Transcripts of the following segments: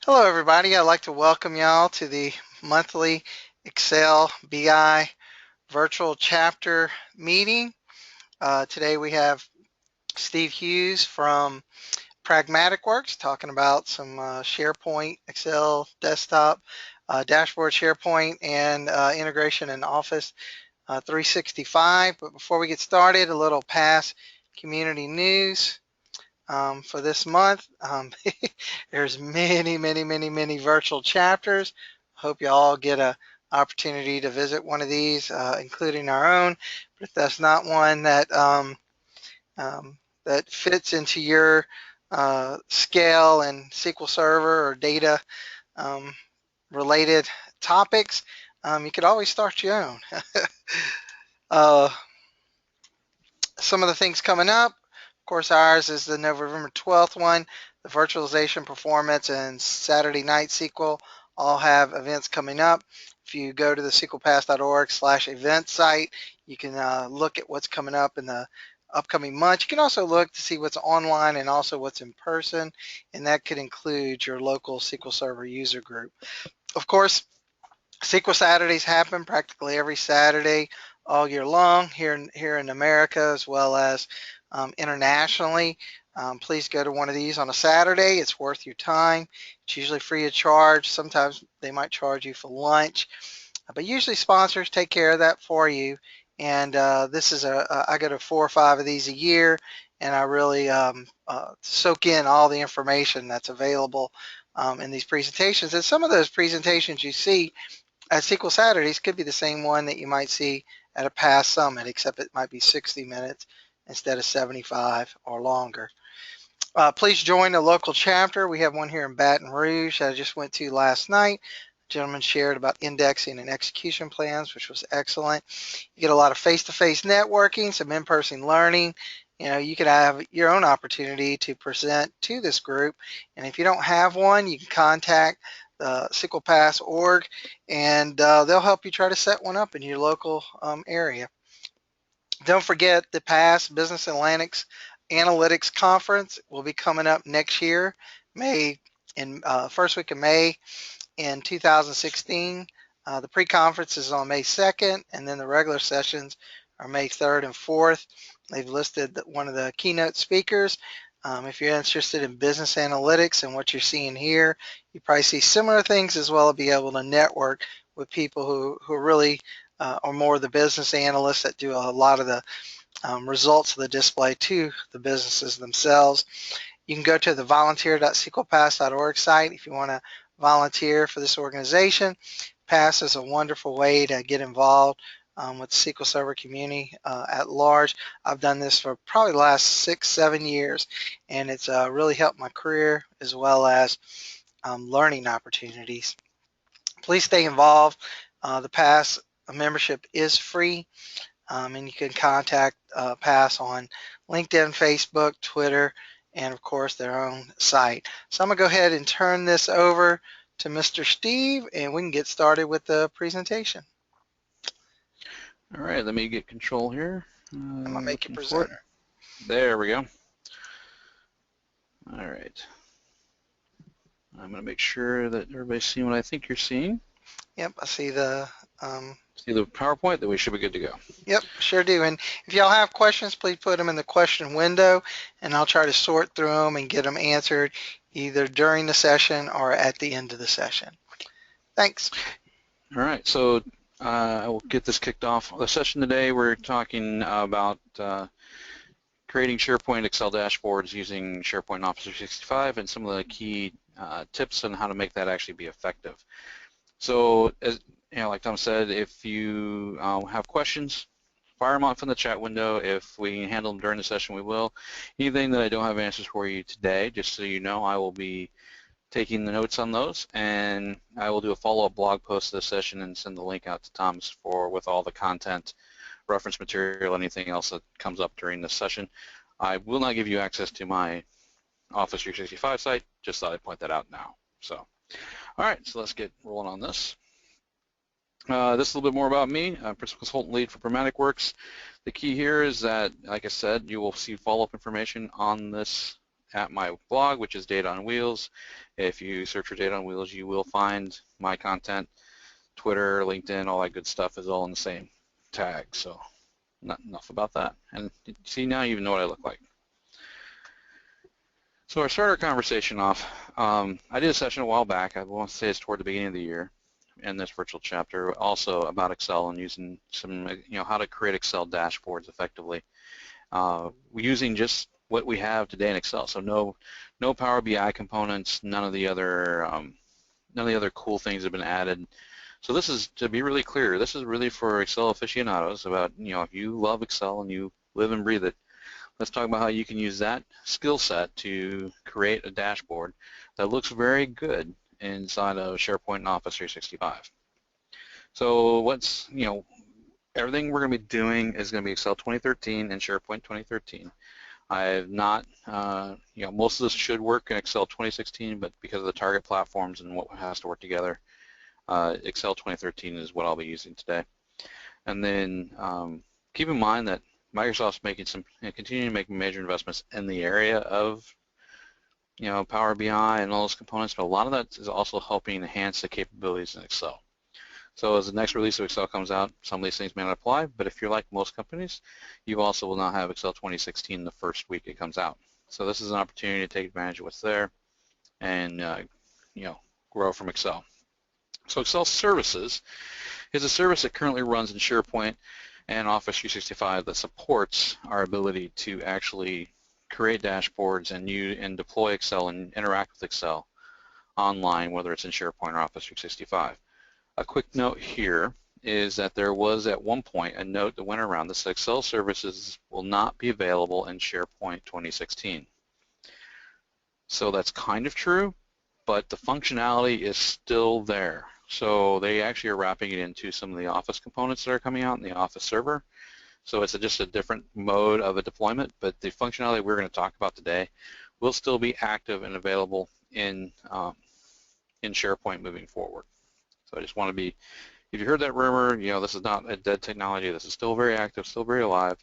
Hello everybody, I'd like to welcome y'all to the monthly Excel BI virtual chapter meeting. Today we have Steve Hughes from Pragmatic Works talking about some SharePoint, Excel desktop, dashboard SharePoint, and integration in Office 365. But before we get started, a little past community news. For this month. There's many virtual chapters. Hope you all get a opportunity to visit one of these, including our own. But if that's not one that fits into your scale and SQL Server or data um, related topics, you could always start your own. uh, some of the things coming up. Of course, ours is the November 12th one. The virtualization performance and Saturday night SQL all have events coming up. If you go to the sqlpass.org/event site, you can look at what's coming up in the upcoming months. You can also look to see what's online and also what's in person, and that could include your local SQL Server user group. Of course, SQL Saturdays happen practically every Saturday all year long here in America as well as internationally. Please go to one of these on a Saturday. It's worth your time. It's usually free of charge. Sometimes they might charge you for lunch, but usually sponsors take care of that for you. And this is I go to 4 or 5 of these a year, and I really soak in all the information that's available in these presentations. And some of those presentations you see at SQL Saturdays could be the same one that you might see at a past summit, except it might be 60 minutes instead of 75 or longer. Please join the local chapter. We have one here in Baton Rouge that I just went to last night. A gentleman shared about indexing and execution plans, which was excellent. You get a lot of face-to-face networking, some in-person learning. You know, you could have your own opportunity to present to this group. And if you don't have one, you can contact the SQLPass.org, and they'll help you try to set one up in your local area. Don't forget the PASS Business Analytics Conference will be coming up next year, first week of May in 2016. The pre-conference is on May 2nd, and then the regular sessions are May 3rd and 4th. They've listed one of the keynote speakers. If you're interested in business analytics and what you're seeing here, you probably see similar things as well as be able to network with people who really are more the business analysts that do a lot of the results of the display to the businesses themselves. You can go to the volunteer.sqlpass.org site if you want to volunteer for this organization. PASS is a wonderful way to get involved with the SQL Server community at large. I've done this for probably the last 6-7 years, and it's really helped my career as well as learning opportunities. Please stay involved. The PASS membership is free, and you can contact PASS on LinkedIn, Facebook, Twitter, and of course their own site. So I'm going to go ahead and turn this over to Mr. Steve, and we can get started with the presentation. All right, let me get control here. I'm going to make you presenter. There we go. All right. I'm going to make sure that everybody's seeing what I think you're seeing. Yep, I see the see the PowerPoint, then we should be good to go. Yep, sure do. And if y'all have questions, please put them in the question window, and I'll try to sort through them and get them answered either during the session or at the end of the session. Thanks. All right, so I will get this kicked off. The session today, we're talking about creating SharePoint Excel dashboards using SharePoint Office 365 and some of the key tips on how to make that actually be effective. So, as you know, like Tom said, if you have questions, fire them off in the chat window. If we can handle them during the session, we will. Anything that I don't have answers for you today, just so you know, I will be taking the notes on those, and I will do a follow-up blog post of this session and send the link out to Tom's with all the content, reference material, anything else that comes up during this session. I will not give you access to my Office 365 site, just thought I'd point that out now. So, all right, so let's get rolling on this. This is a little bit more about me. I'm Principal Consultant Lead for Pragmatic Works. The key here is that, like I said, you will see follow-up information on this at my blog, which is Data on Wheels. If you search for Data on Wheels, you will find my content. Twitter, LinkedIn, all that good stuff is all in the same tag. So not enough about that. And see, now you even know what I look like. So I started our conversation off. I did a session a while back. I want to say it's toward the beginning of the year in this virtual chapter, also about Excel and using some, how to create Excel dashboards effectively, using just what we have today in Excel. So no Power BI components, none of the other cool things have been added. So this is, to be really clear, this is really for Excel aficionados about, if you love Excel and you live and breathe it, let's talk about how you can use that skill set to create a dashboard that looks very good inside of SharePoint and Office 365. So everything we're going to be doing is going to be Excel 2013 and SharePoint 2013. I have not, most of this should work in Excel 2016, but because of the target platforms and what has to work together, Excel 2013 is what I'll be using today. And then keep in mind that Microsoft's continuing to make major investments in the area of, Power BI and all those components, but a lot of that is also helping enhance the capabilities in Excel. So as the next release of Excel comes out, some of these things may not apply, but if you're like most companies, you also will not have Excel 2016 the first week it comes out. So this is an opportunity to take advantage of what's there and, grow from Excel. So Excel Services is a service that currently runs in SharePoint and Office 365 that supports our ability to actually create dashboards and deploy Excel and interact with Excel online, whether it's in SharePoint or Office 365. A quick note here is that there was at one point a note that went around that said Excel services will not be available in SharePoint 2016. So that's kind of true, but the functionality is still there. So they actually are wrapping it into some of the Office components that are coming out in the Office server. So it's just a different mode of a deployment, but the functionality we're going to talk about today will still be active and available in SharePoint moving forward. So I just want to be, if you heard that rumor, this is not a dead technology. This is still very active, still very alive,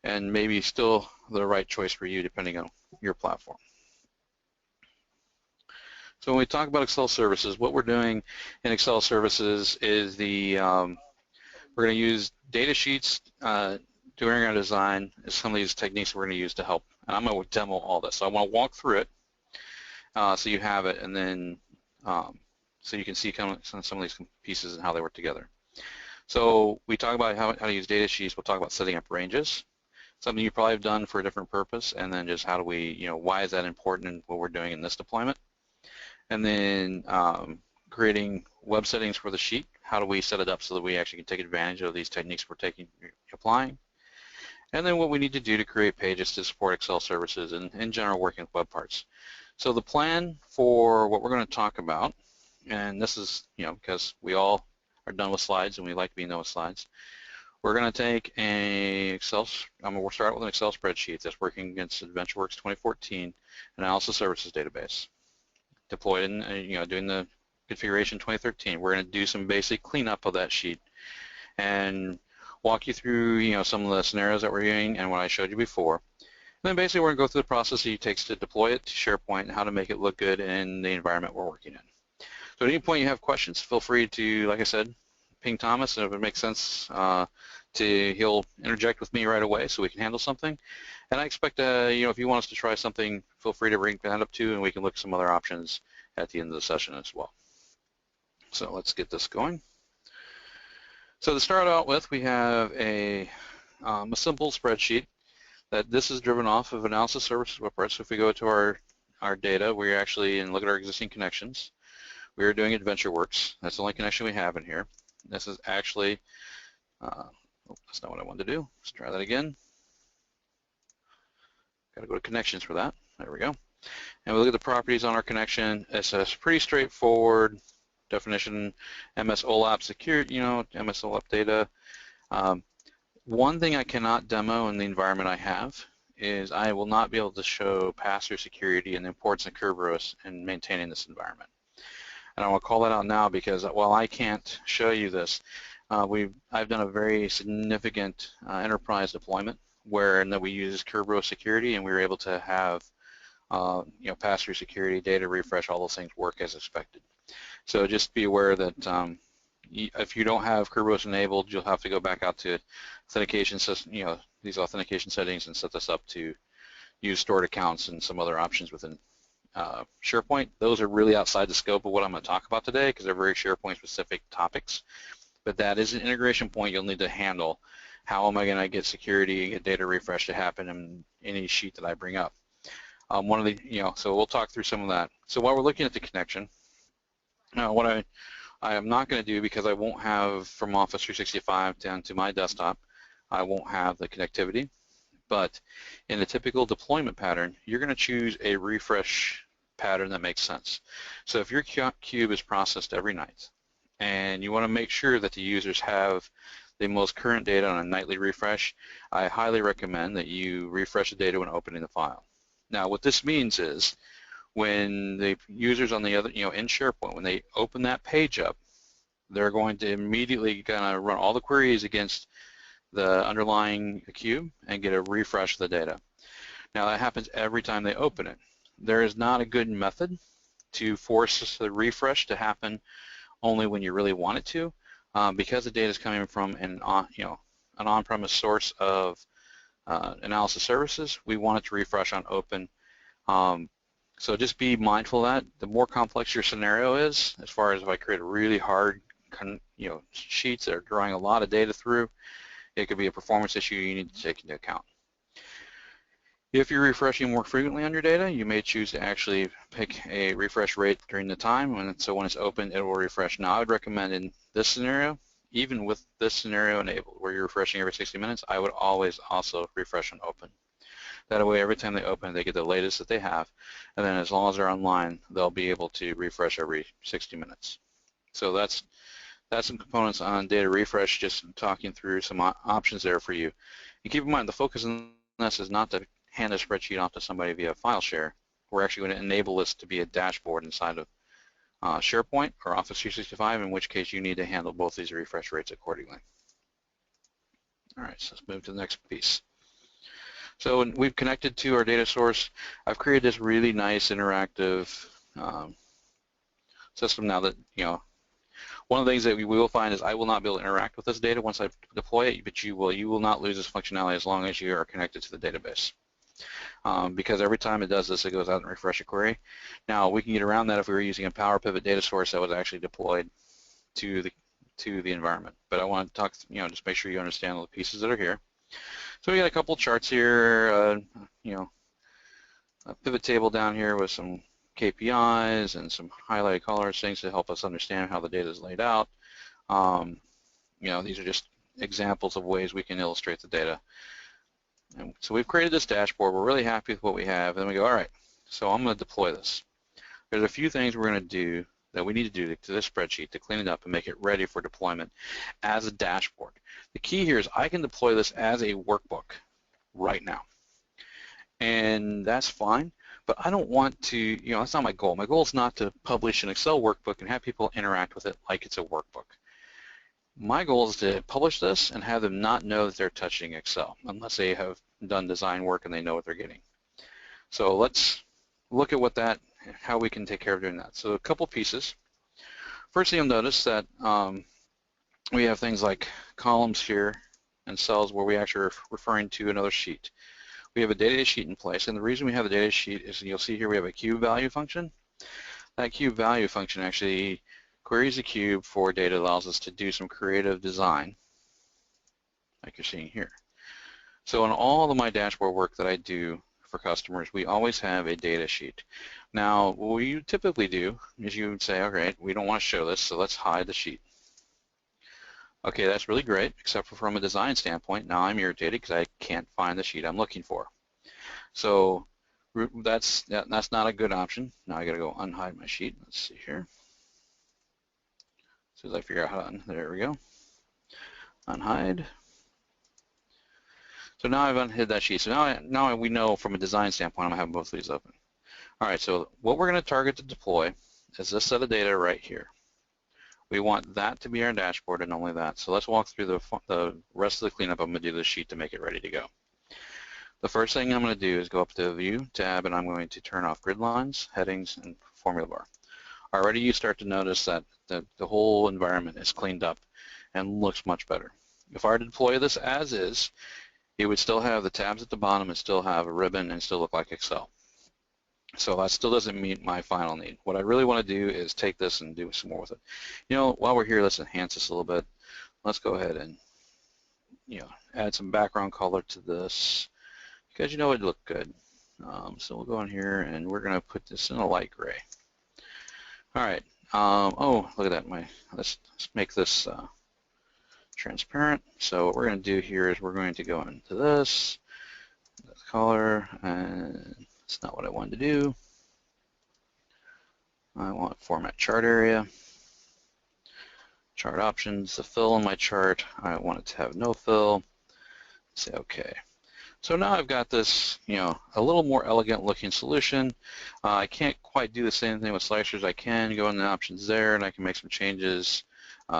and maybe still the right choice for you depending on your platform. So when we talk about Excel services, what we're doing in Excel services is we're going to use data sheets during our design is some of these techniques we're going to use to help. And I'm going to demo all this. So I want to walk through it so you have it, and then so you can see some of these pieces and how they work together. So we talk about how to use data sheets. We'll talk about setting up ranges, something you probably have done for a different purpose, and then just how do we, why is that important in what we're doing in this deployment? And then creating web settings for the sheet. How do we set it up so that we actually can take advantage of these techniques we're applying? And then what we need to do to create pages to support Excel services and in general working with web parts. So the plan for what we're going to talk about, and this is, because we all are done with slides and we like being done with slides, we're going to take we'll start with an Excel spreadsheet that's working against AdventureWorks 2014 Analysis Services Database. Deployed in, doing the configuration 2013. We're going to do some basic cleanup of that sheet and walk you through, some of the scenarios that we're doing and what I showed you before. And then basically we're going to go through the process it takes to deploy it to SharePoint and how to make it look good in the environment we're working in. So at any point you have questions, feel free to, like I said, ping Thomas, and if it makes sense, he'll interject with me right away so we can handle something. And I expect, if you want us to try something, feel free to bring that up too, and we can look at some other options at the end of the session as well. So let's get this going. So to start out with, we have a simple spreadsheet that this is driven off of Analysis Services web parts. So if we go to our data, we actually, and look at our existing connections, we are doing AdventureWorks. That's the only connection we have in here. This is actually, that's not what I wanted to do. Let's try that again. Got to go to connections for that. There we go. And we look at the properties on our connection. It's a pretty straightforward definition. MS OLAP security, MS OLAP data. One thing I cannot demo in the environment I have is I will not be able to show pass-through security and the importance of Kerberos in maintaining this environment. And I will call that out now because while I can't show you this, I've done a very significant enterprise deployment where we use Kerberos security, and we were able to have pass-through security, data refresh, all those things work as expected. So just be aware that if you don't have Kerberos enabled, you'll have to go back out to authentication system, these authentication settings and set this up to use stored accounts and some other options within SharePoint. Those are really outside the scope of what I'm going to talk about today because they're very SharePoint specific topics. But that is an integration point you'll need to handle. How am I going to get security and get data refresh to happen in any sheet that I bring up? So we'll talk through some of that. So while we're looking at the connection, what I am not going to do, because I won't have from Office 365 down to my desktop, I won't have the connectivity. But in a typical deployment pattern, you're going to choose a refresh pattern that makes sense. So if your cube is processed every night, and you want to make sure that the users have the most current data on a nightly refresh, I highly recommend that you refresh the data when opening the file. Now, what this means is when the users on the other, in SharePoint, when they open that page up, they're going to immediately kind of run all the queries against the underlying cube and get a refresh of the data. Now, that happens every time they open it. There is not a good method to force the refresh to happen only when you really want it to, because the data is coming from an on-premise source of analysis services. We want it to refresh on open. So just be mindful of that. The more complex your scenario is, as far as if I create a really hard, sheets that are drawing a lot of data through, it could be a performance issue you need to take into account. If you're refreshing more frequently on your data, you may choose to actually pick a refresh rate during the time, so when it's open, it will refresh. Now, I would recommend in this scenario, even with this scenario enabled, where you're refreshing every 60 minutes, I would always also refresh on open. That way, every time they open, they get the latest that they have, and then as long as they're online, they'll be able to refresh every 60 minutes. So that's some components on data refresh, just talking through some options there for you. And keep in mind, the focus on this is not to hand a spreadsheet off to somebody via file share. We're actually going to enable this to be a dashboard inside of SharePoint or Office 365, in which case you need to handle both these refresh rates accordingly. All right, so let's move to the next piece. So we've connected to our data source. I've created this really nice interactive system now that, one of the things that we will find is I will not be able to interact with this data once I deploy it, but you will not lose this functionality as long as you are connected to the database. Because every time it does this, it goes out and refresh a query. Now, we can get around that if we were using a Power Pivot data source that was actually deployed to the environment. But I want to talk, just make sure you understand all the pieces that are here. So we got a couple charts here, a pivot table down here with some KPIs and some highlighted colors, things to help us understand how the data is laid out. These are just examples of ways we can illustrate the data. And so we've created this dashboard. We're really happy with what we have. And then we go, all right, so I'm going to deploy this. There's a few things we're going to do that we need to do to this spreadsheet to clean it up and make it ready for deployment as a dashboard. The key here is I can deploy this as a workbook right now. And that's fine, but I don't want to, that's not my goal. My goal is not to publish an Excel workbook and have people interact with it like it's a workbook. My goal is to publish this and have them not know that they're touching Excel unless they have done design work and they know what they're getting. So let's look at how we can take care of doing that. So a couple pieces. First thing you'll notice that we have things like columns here and cells where we actually are referring to another sheet. We have a data sheet in place, and the reason we have a data sheet is you'll see here we have a cube value function. That cube value function actually queries a cube for data, allows us to do some creative design, like you're seeing here. So in all of my dashboard work that I do for customers, we always have a data sheet. Now, what you typically do is you would say, all right, we don't want to show this, so let's hide the sheet. Okay, that's really great, except for from a design standpoint. Now I'm irritated because I can't find the sheet I'm looking for. So that's not a good option. Now I got to go unhide my sheet. Let's see here. As soon as I figure out how to, there we go. Unhide. So now I've unhid that sheet. So now we know from a design standpoint I'm going to have both of these open. All right, so what we're going to target to deploy is this set of data right here. We want that to be our dashboard and only that. So let's walk through the rest of the cleanup. I'm going to do this sheet to make it ready to go. The first thing I'm going to do is go up to View tab, and I'm going to turn off grid lines, headings, and formula bar. Already you start to notice that the whole environment is cleaned up and looks much better. If I were to deploy this as is, it would still have the tabs at the bottom and still have a ribbon and still look like Excel. So that still doesn't meet my final need. What I really want to do is take this and do some more with it. While we're here, let's enhance this a little bit. Let's go ahead and add some background color to this because it'd look good. So we'll go in here and we're going to put this in a light gray. All right. Oh, look at that. Let's make this transparent. So what we're going to do here is we're going to go into this color, and it's not what I wanted to do. I want format chart area, chart options, the fill in my chart. I want it to have no fill. Say OK. So now I've got this, a little more elegant looking solution. I can't quite do the same thing with slicers. I can go in the options there, and I can make some changes.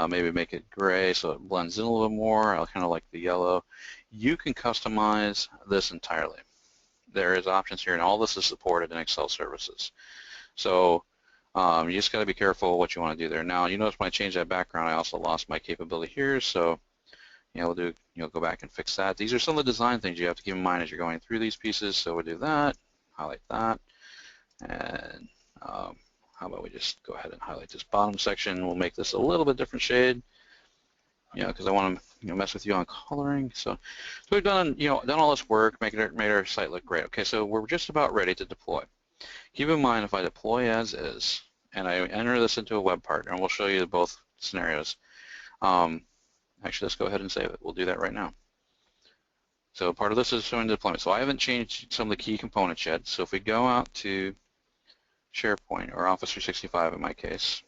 Maybe make it gray so it blends in a little bit more. I kind of like the yellow. You can customize this entirely. There is options here, and all this is supported in Excel services. So you just got to be careful what you want to do there. Now, you notice when I changed that background, I also lost my capability here. So we'll go back and fix that. These are some of the design things you have to keep in mind as you're going through these pieces. So we'll do that, highlight that, and how about we just go ahead and highlight this bottom section. We'll make this a little bit different shade, because I want to mess with you on coloring. So we've done all this work, made our site look great. Okay, so we're just about ready to deploy. Keep in mind, if I deploy as is and I enter this into a web part, and we'll show you both scenarios. Actually, let's go ahead and save it. We'll do that right now. So part of this is showing the deployment. So I haven't changed some of the key components yet. So if we go out to SharePoint, or Office 365 in my case,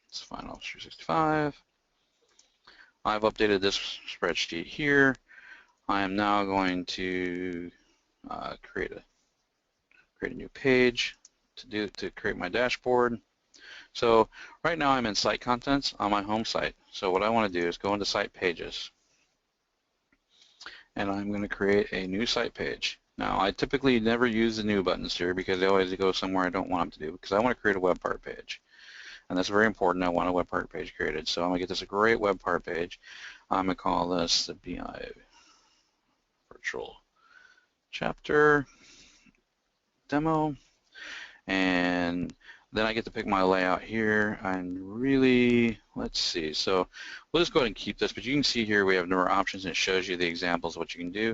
let's find Office 365. I've updated this spreadsheet here. I am now going to create a new page to create my dashboard. So right now I'm in site contents on my home site. So what I want to do is go into site pages, and I'm going to create a new site page. Now I typically never use the new buttons here because they always go somewhere I don't want them to do, because I want to create a web part page. And that's very important. I want a web part page created. So I'm going to get this a great web part page. I'm going to call this the BI virtual chapter demo. And then I get to pick my layout here, and really, let's see. So we'll just go ahead and keep this, but you can see here we have a number of options, and it shows you the examples of what you can do.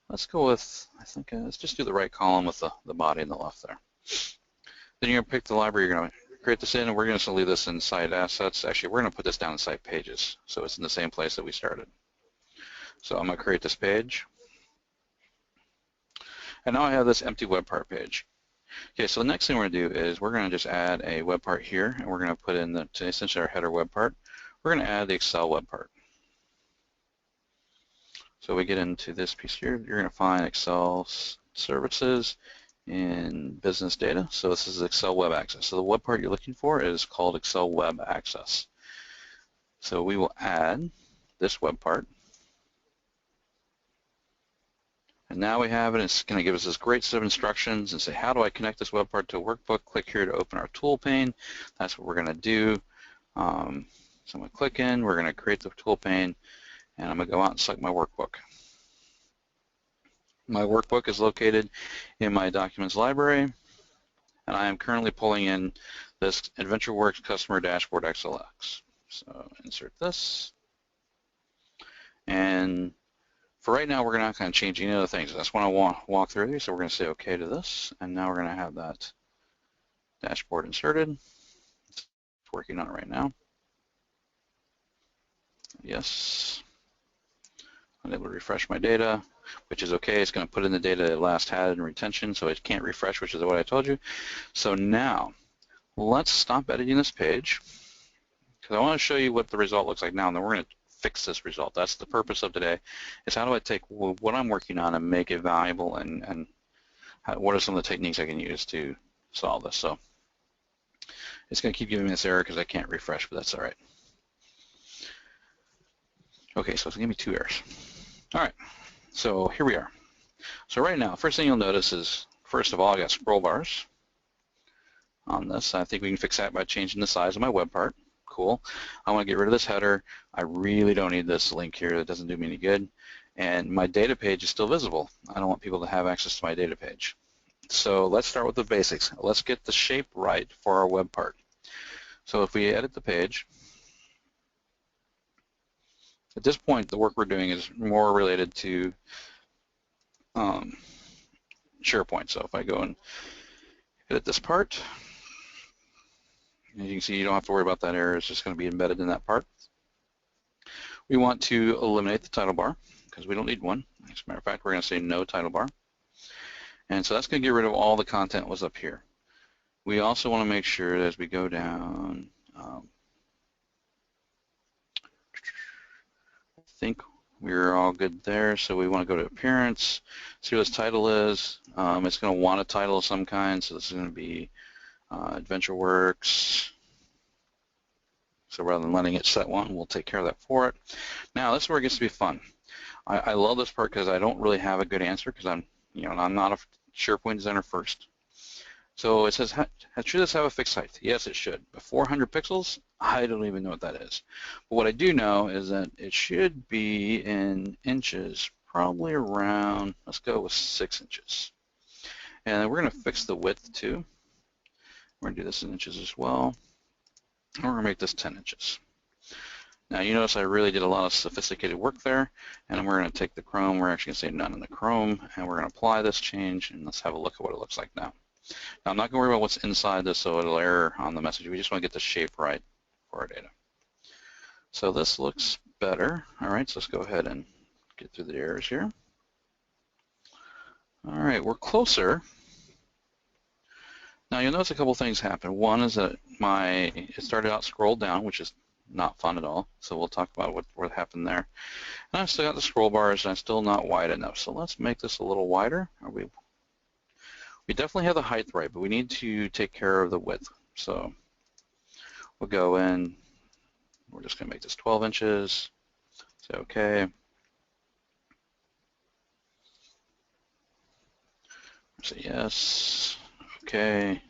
Let's go with, I think, let's just do the right column with the body in the left there. Then you're going to pick the library you're going to create this in, and we're going to leave this in site assets. Actually, we're going to put this down in site pages, so it's in the same place that we started. So I'm going to create this page. And now I have this empty web part page. Okay, so the next thing we're going to do is we're going to just add a web part here, and we're going to put in essentially our header web part. We're going to add the Excel web part. So we get into this piece here. You're going to find Excel services in business data. So this is Excel web access. So the web part you're looking for is called Excel web access. So we will add this web part. And now we have it. It's going to give us this great set of instructions and say, how do I connect this web part to a workbook? Click here to open our tool pane. That's what we're going to do. So I'm going to click in. We're going to create the tool pane, and I'm going to go out and select my workbook. My workbook is located in my documents library, and I am currently pulling in this AdventureWorks Customer Dashboard XLX. So insert this, and for right now, we're going to kind of change any other things. That's what I want to walk through. So we're going to say OK to this, and now we're going to have that dashboard inserted. It's working on it right now. Yes. I'm able to refresh my data, which is OK. It's going to put in the data it last had in retention, so it can't refresh, which is what I told you. So now, let's stop editing this page, because I want to show you what the result looks like now, and then we're going to fix this result. That's the purpose of today, is how do I take what I'm working on and make it valuable, and what are some of the techniques I can use to solve this. So it's going to keep giving me this error because I can't refresh, but that's all right. Okay, so it's going to give me 2 errors. All right, so here we are. So right now, first thing you'll notice is, first of all, I got scroll bars on this. I think we can fix that by changing the size of my web part. Cool. I want to get rid of this header. I really don't need this link here. It doesn't do me any good. And my data page is still visible. I don't want people to have access to my data page. So let's start with the basics. Let's get the shape right for our web part. So if we edit the page, at this point the work we're doing is more related to SharePoint. So if I go and edit this part, as you can see, you don't have to worry about that error. It's just going to be embedded in that part. We want to eliminate the title bar because we don't need one. As a matter of fact, we're going to say no title bar. And so that's going to get rid of all the content that was up here. We also want to make sure that as we go down, I think we're all good there. So we want to go to appearance, see what this title is. It's going to want a title of some kind. So this is going to be Adventure Works. So rather than letting it set one, we'll take care of that for it. Now this is where it gets to be fun. I love this part because I don't really have a good answer because I'm not a SharePoint designer first. So it says, should this have a fixed height? Yes, it should. But 400 pixels, I don't even know what that is. But what I do know is that it should be in inches, probably around, let's go with 6 inches. And then we're going to fix the width too. We're going to do this in inches as well. And we're going to make this 10 inches. Now you notice I really did a lot of sophisticated work there, and we're going to take the Chrome, we're actually going to say none in the Chrome, and we're going to apply this change, and let's have a look at what it looks like now. Now I'm not going to worry about what's inside this so it'll error on the message. We just want to get the shape right for our data. So this looks better. All right, so let's go ahead and get through the errors here. All right, we're closer. Now you'll notice a couple things happen. One is that it started out scrolled down, which is not fun at all. So we'll talk about what happened there. And I've still got the scroll bars, and I'm still not wide enough. So let's make this a little wider. We definitely have the height right, but we need to take care of the width. So we'll go in. We're just going to make this 12 inches. Say OK. Say yes. OK.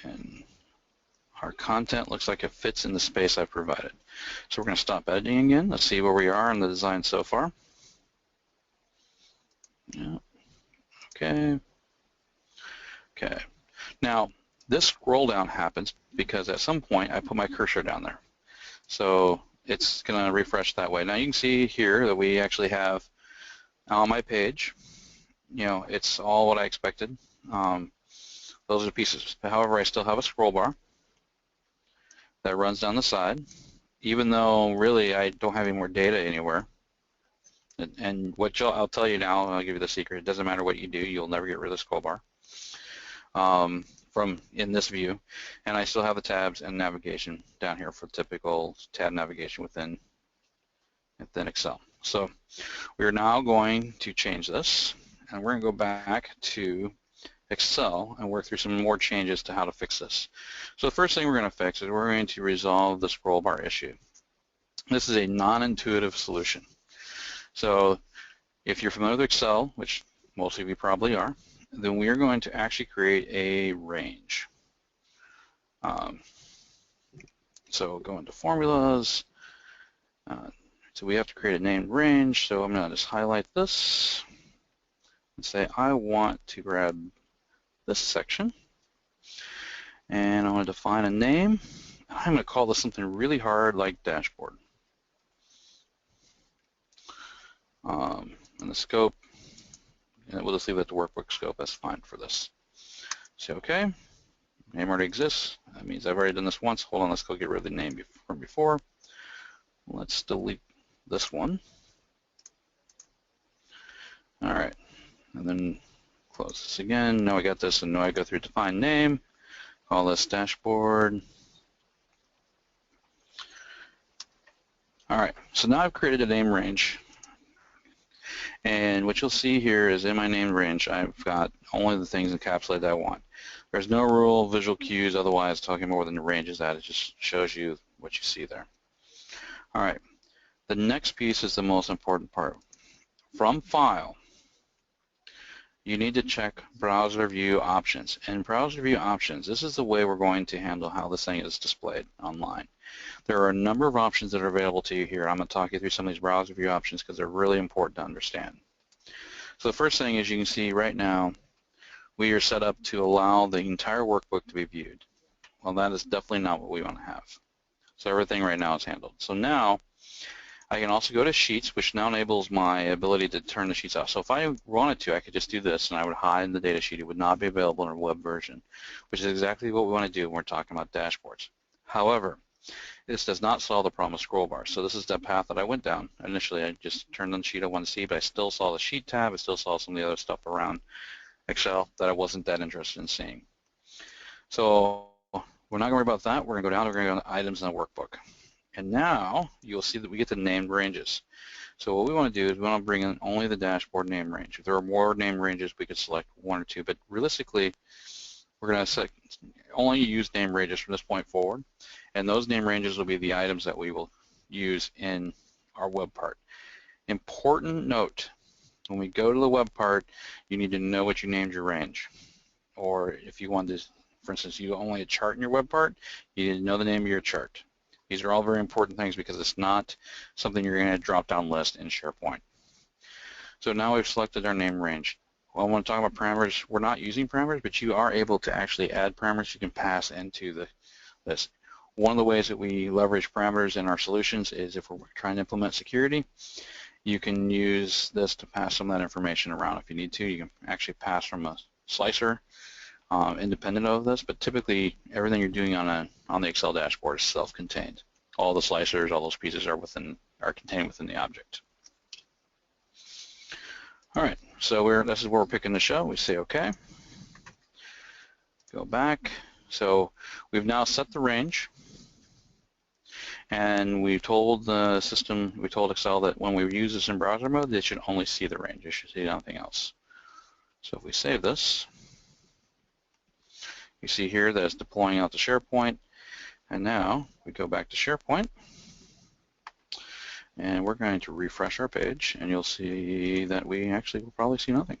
And our content looks like it fits in the space I've provided. So we're going to stop editing again. Let's see where we are in the design so far. Yeah. Okay. Okay. Now, this scroll down happens because at some point I put my cursor down there. So it's going to refresh that way. Now you can see here that we actually have on my page, it's all what I expected. Those are the pieces. However, I still have a scroll bar that runs down the side, even though really I don't have any more data anywhere. And I'll tell you now, I'll give you the secret, it doesn't matter what you do, you'll never get rid of the scroll bar from in this view. And I still have the tabs and navigation down here for typical tab navigation within Excel. So we are now going to change this, and we're going to go back to Excel and work through some more changes to how to fix this. So the first thing we're going to fix is we're going to resolve the scroll bar issue. This is a non-intuitive solution. So if you're familiar with Excel, which most of you probably are, then we are going to actually create a range. So go into formulas. So we have to create a named range. So I'm going to just highlight this and say I want to grab this section. And I want to define a name. I'm going to call this something really hard like dashboard. And the scope, and we'll just leave it to workbook scope. That's fine for this. Say OK. Name already exists. That means I've already done this once. Hold on, let's go get rid of the name from before. Let's delete this one. All right, and then close this again. Now I got this, and now I go through define name. Call this dashboard. All right, so now I've created a name range. And what you'll see here is in my name range, I've got only the things encapsulated I want. There's no rule, visual cues, otherwise talking more than the range is at. It just shows you what you see there. All right, the next piece is the most important part. from File, you need to check Browser View Options. In Browser View Options, this is the way we're going to handle how this thing is displayed online. There are a number of options that are available to you here. I'm going to talk you through some of these Browser View options because they're really important to understand. So the first thing is you can see right now we are set up to allow the entire workbook to be viewed. Well, that is definitely not what we want to have. So everything right now is handled. So now I can also go to Sheets, which now enables my ability to turn the sheets off. So if I wanted to, I could just do this and I would hide the data sheet. It would not be available in a web version, which is exactly what we want to do when we're talking about dashboards. However, this does not solve the problem of scroll bars. So this is the path that I went down. Initially, I just turned on the sheet I wanted to see, but I still saw the sheet tab. I still saw some of the other stuff around Excel that I wasn't that interested in seeing. So we're not going to worry about that. We're going to go down. We're going to go to items in the workbook. And now you'll see that we get the named ranges. So what we want to do is we want to bring in only the dashboard name range. If there are more name ranges, we could select one or two, but realistically, we're going to only use name ranges from this point forward, and those name ranges will be the items that we will use in our web part. Important note, when we go to the web part, you need to know what you named your range. Or if you want to, for instance, you only a chart in your web part, you need to know the name of your chart. These are all very important things because it's not something you're going to drop-down list in SharePoint. So now we've selected our name range. Well, I want to talk about parameters. We're not using parameters, but you are able to actually add parameters you can pass into this. One of the ways that we leverage parameters in our solutions is if we're trying to implement security, you can use this to pass some of that information around. If you need to, you can actually pass from a slicer independent of this, but typically everything you're doing on the Excel dashboard is self-contained. All the slicers, all those pieces are contained within the object. All right, so this is where we're picking the show. We say OK. Go back. So we've now set the range, and we told the system, we told Excel that when we use this in browser mode, they should only see the range. They should see nothing else. So if we save this, you see here that it's deploying out to SharePoint, and now we go back to SharePoint. And we're going to refresh our page, and you'll see that we actually will probably see nothing.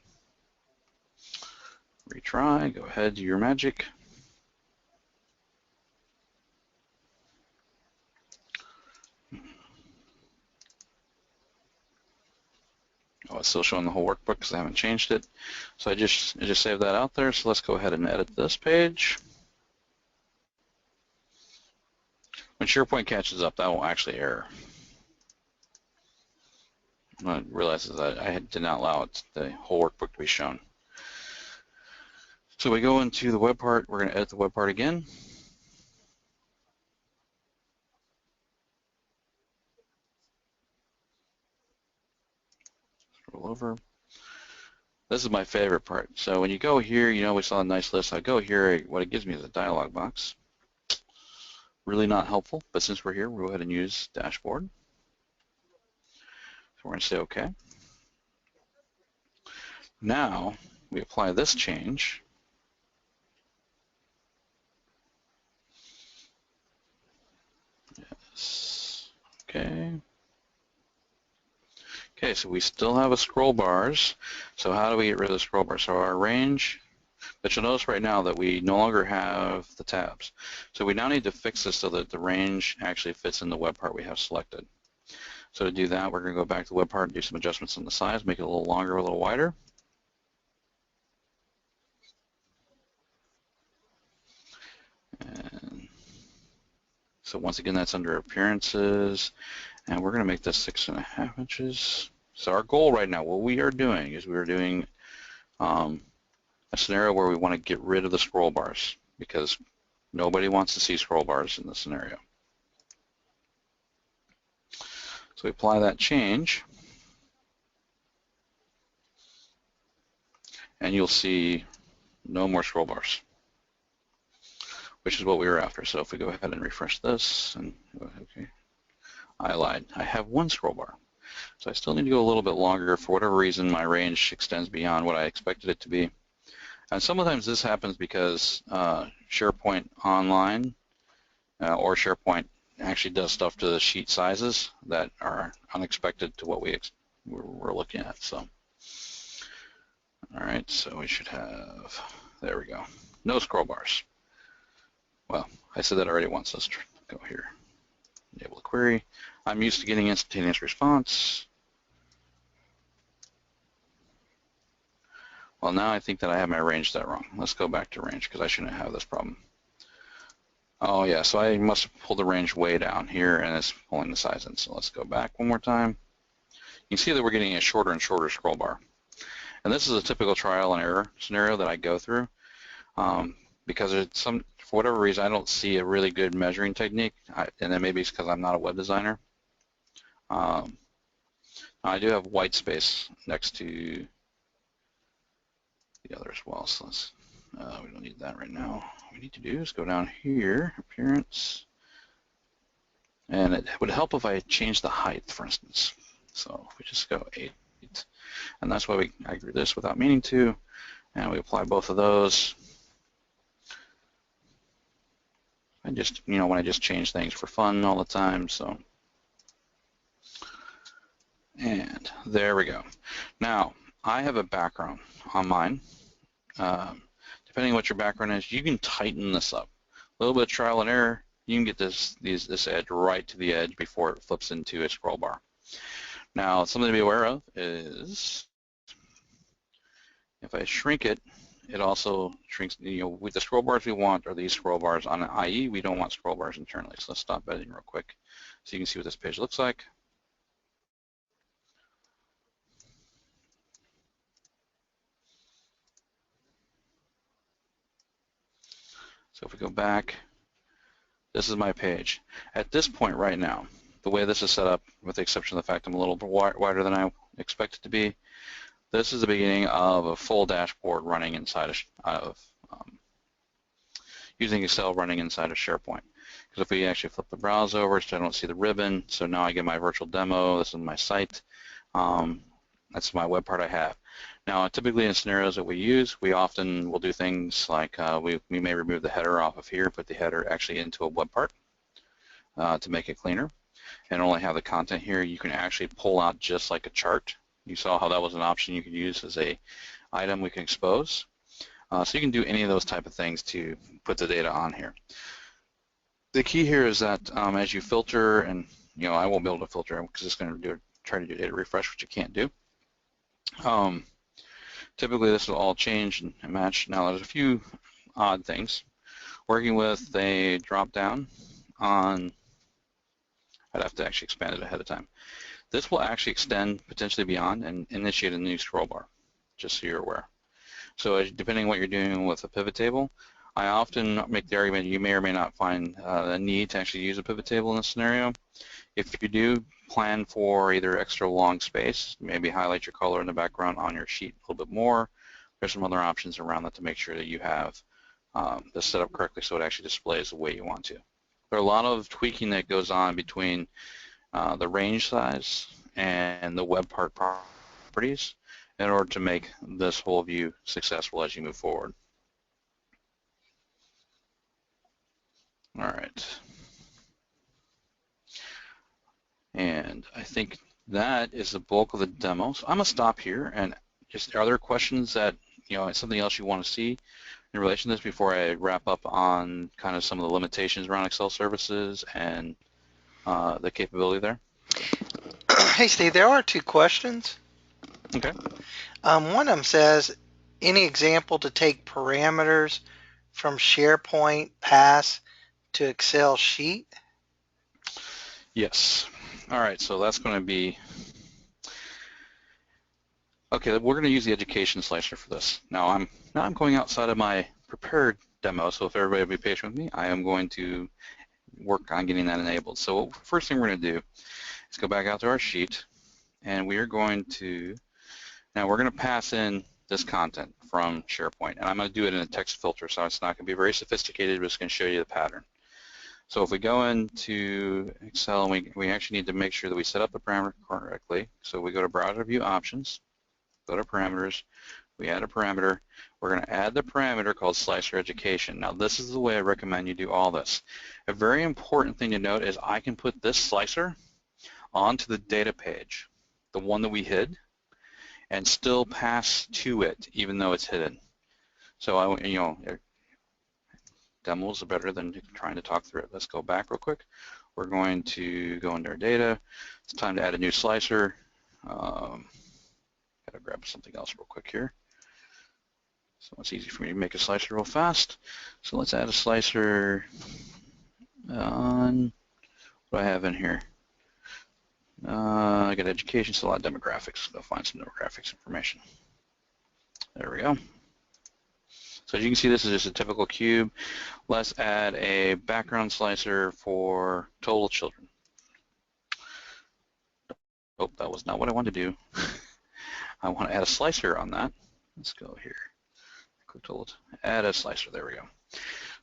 Retry, go ahead, do your magic. Oh, it's still showing the whole workbook because I haven't changed it. So I just saved that out there, so let's go ahead and edit this page. When SharePoint catches up, that will actually error. It realizes that I did not allow the whole workbook to be shown. So we go into the web part. We're going to edit the web part again. Scroll over. This is my favorite part. So when you go here, you know we saw a nice list. I go here, what it gives me is a dialog box. Really not helpful, but since we're here, we'll go ahead and use dashboard. So we're going to say OK. Now we apply this change. Yes. Okay. Okay, so we still have a scroll bars. So how do we get rid of the scroll bars? So our range, but you'll notice right now that we no longer have the tabs. So we now need to fix this so that the range actually fits in the web part we have selected. So to do that, we're going to go back to the web part and do some adjustments on the size, make it a little longer, a little wider. And so once again, that's under appearances, and we're going to make this 6.5 inches. So our goal right now, what we are doing is we're doing a scenario where we want to get rid of the scroll bars because nobody wants to see scroll bars in this scenario. So we apply that change, and you'll see no more scroll bars, which is what we were after. So if we go ahead and refresh this, and okay, I lied. I have one scroll bar. So I still need to go a little bit longer. For whatever reason, my range extends beyond what I expected it to be. And sometimes this happens because SharePoint Online or SharePoint actually does stuff to the sheet sizes that are unexpected to what we we're looking at. So, all right, so we should have, there we go, no scroll bars. Well, I said that already once. Let's go here. Enable the query. I'm used to getting instantaneous response. Well, now I think that I have my range set wrong. Let's go back to range because I shouldn't have this problem. Oh yeah, so I must have pulled the range way down here and it's pulling the size in. So let's go back one more time. You can see that we're getting a shorter and shorter scroll bar. And this is a typical trial and error scenario that I go through because for whatever reason I don't see a really good measuring technique, and then maybe it's because I'm not a web designer. I do have white space next to the other as well, so we don't need that right now. What we need to do is go down here, appearance, and it would help if I change the height, for instance. So if we just go 8, and that's why I grew this without meaning to, and we apply both of those. I just, when I just change things for fun all the time, so. And there we go. Now, I have a background on mine. Depending on what your background is, you can tighten this up. A little bit of trial and error, you can get this edge right to the edge before it flips into a scroll bar. Now, something to be aware of is if I shrink it, it also shrinks, with the scroll bars we want are these scroll bars on an IE. We don't want scroll bars internally. So let's stop editing real quick so you can see what this page looks like. So if we go back, this is my page. At this point right now, the way this is set up, with the exception of the fact I'm a little wider than I expect it to be, this is the beginning of a full dashboard running inside of using Excel running inside of SharePoint. Because if we actually flip the browse over, so I don't see the ribbon, so now I get my virtual demo, this is my site, that's my web part I have. Now, typically in scenarios that we use, we often will do things like we may remove the header off of here, put the header actually into a web part to make it cleaner, and only have the content here. You can actually pull out just like a chart. You saw how that was an option you could use as a item we can expose. So you can do any of those type of things to put the data on here. The key here is that as you filter, and I won't be able to filter because it's going to try to do data refresh, which you can't do. Typically this will all change and match. Now there's a few odd things. Working with a drop down on, I'd have to actually expand it ahead of time. This will actually extend potentially beyond and initiate a new scroll bar, just so you're aware. So depending on what you're doing with a pivot table, I often make the argument you may or may not find the need to actually use a pivot table in this scenario. If you do, plan for either extra long space, maybe highlight your color in the background on your sheet a little bit more. There's some other options around that to make sure that you have this set up correctly so it actually displays the way you want to. There are a lot of tweaking that goes on between the range size and the web part properties in order to make this whole view successful as you move forward. All right. And I think that is the bulk of the demo. So I'm going to stop here. And just, are there questions that, something else you want to see in relation to this before I wrap up on kind of some of the limitations around Excel services and the capability there? Hey, Steve, there are 2 questions. Okay. One of them says, any example to take parameters from SharePoint pass to Excel sheet? Yes. All right, so that's going to be, okay, we're going to use the education slicer for this. Now I'm going outside of my prepared demo, so if everybody will be patient with me, I am going to work on getting that enabled. So first thing we're going to do is go back out to our sheet, and we are going to, now we're going to pass in this content from SharePoint, and I'm going to do it in a text filter, so it's not going to be very sophisticated, but it's going to show you the pattern. So if we go into Excel, we actually need to make sure that we set up the parameter correctly. So we go to Browser View Options, go to Parameters, we add a parameter. We're going to add the parameter called Slicer Education. Now this is the way I recommend you do all this. A very important thing to note is I can put this slicer onto the data page. the one that we hid, and still pass to it, even though it's hidden. So demos are better than trying to talk through it. Let's go back real quick. We're going to go into our data. It's time to add a new slicer. Gotta grab something else real quick here. So it's easy for me to make a slicer real fast. So let's add a slicer on what do I have in here. I got education, so a lot of demographics. Go find some demographics information. There we go. So as you can see, this is just a typical cube. Let's add a background slicer for total children. Oh, that was not what I wanted to do. I want to add a slicer on that. Let's go here. Click total, add a slicer. There we go.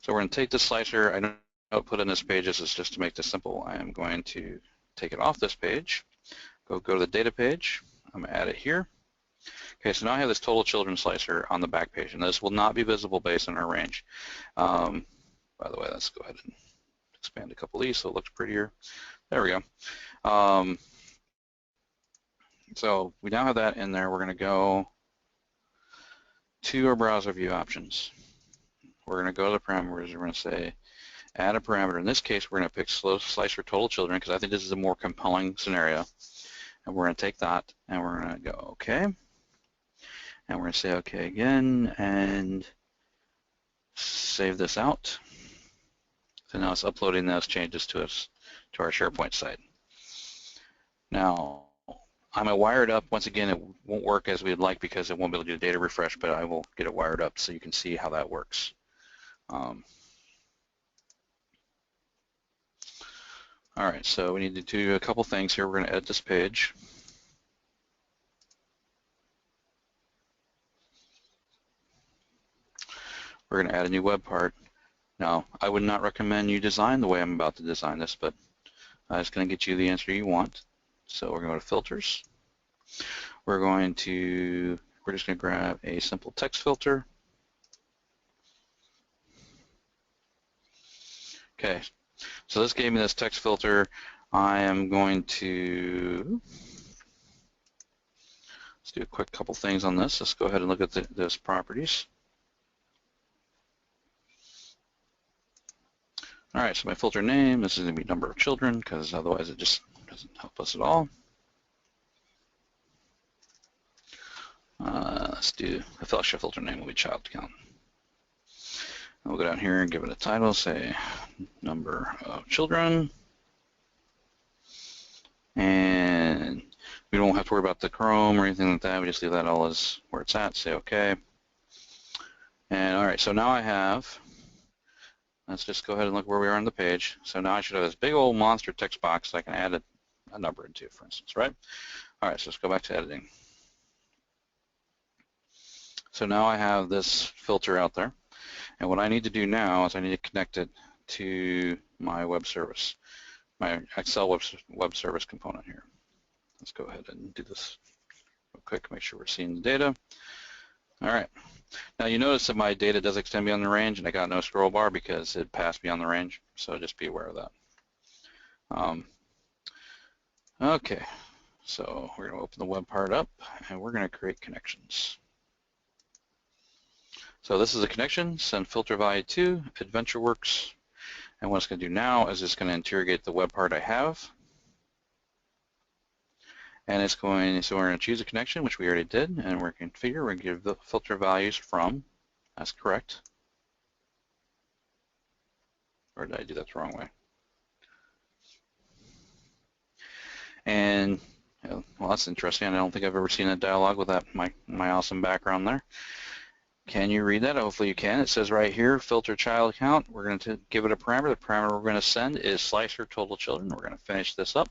So we're going to take this slicer. I know I'll put in this page. This is just to make this simple. I am going to take it off this page. Go to the data page. I'm going to add it here. Okay, so now I have this total children slicer on the back page, and this will not be visible based on our range. By the way, let's go ahead and expand a couple of these so it looks prettier. There we go. So we now have that in there. We're going to go to our browser view options. We're going to go to the parameters. We're going to say add a parameter. In this case, we're going to pick slicer total children because I think this is a more compelling scenario. And we're going to take that and we're going to go OK. And we're going to say OK again and save this out. So now it's uploading those changes to our SharePoint site. Now, I'm going to wire it up. Once again, it won't work as we'd like because it won't be able to do a data refresh, but I will get it wired up so you can see how that works. All right, so we need to do a couple things here. We're going to edit this page. We're going to add a new web part. Now, I would not recommend you design the way I'm about to design this, but it's going to get you the answer you want. So we're going to go to filters. We're just going to grab a simple text filter. Okay, so this gave me this text filter. I am going to let's do a quick couple things on this. Let's go ahead and look at those properties. All right, so my filter name, this is going to be number of children because otherwise it just doesn't help us at all. Let's do the fellowship filter name will be child count. We'll go down here and give it a title, say number of children. And we don't have to worry about the Chrome or anything like that. We just leave that all as where it's at, say OK. And all right, so now I have, let's just go ahead and look where we are on the page. So now I should have this big old monster text box I can add a number into, for instance, right? All right, so let's go back to editing. So now I have this filter out there. And what I need to do now is I need to connect it to my web service, my Excel web service component here. Let's go ahead and do this real quick, make sure we're seeing the data. All right. Now you notice that my data does extend beyond the range and I got no scroll bar because it passed beyond the range. So just be aware of that. Okay. So we're going to open the web part up and we're going to create connections. So this is a connection, send filter value to AdventureWorks. And what it's going to do now is it's going to interrogate the web part I have. And it's going, so we're going to choose a connection, which we already did, and we're going to configure, we're going to give the filter values from, that's correct. Or did I do that the wrong way? And, well, that's interesting. I don't think I've ever seen a dialogue with that, my awesome background there. Can you read that? Hopefully you can. It says right here, filter child count. We're going to give it a parameter. The parameter we're going to send is slicer total children. We're going to finish this up.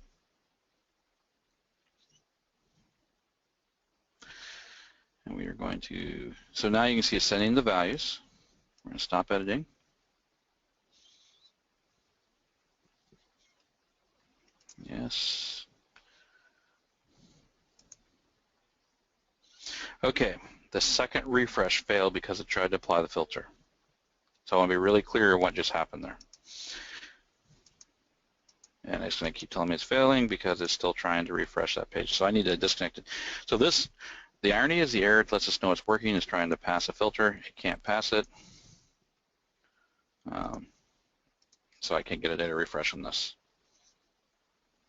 And we are going to, so now you can see it's sending the values. We're going to stop editing. Yes. Okay, the second refresh failed because it tried to apply the filter. So I want to be really clear what just happened there. And it's going to keep telling me it's failing because it's still trying to refresh that page. So I need to disconnect it. So the irony is the error lets us know it's working. It's trying to pass a filter. It can't pass it. So I can't get a data refresh on this.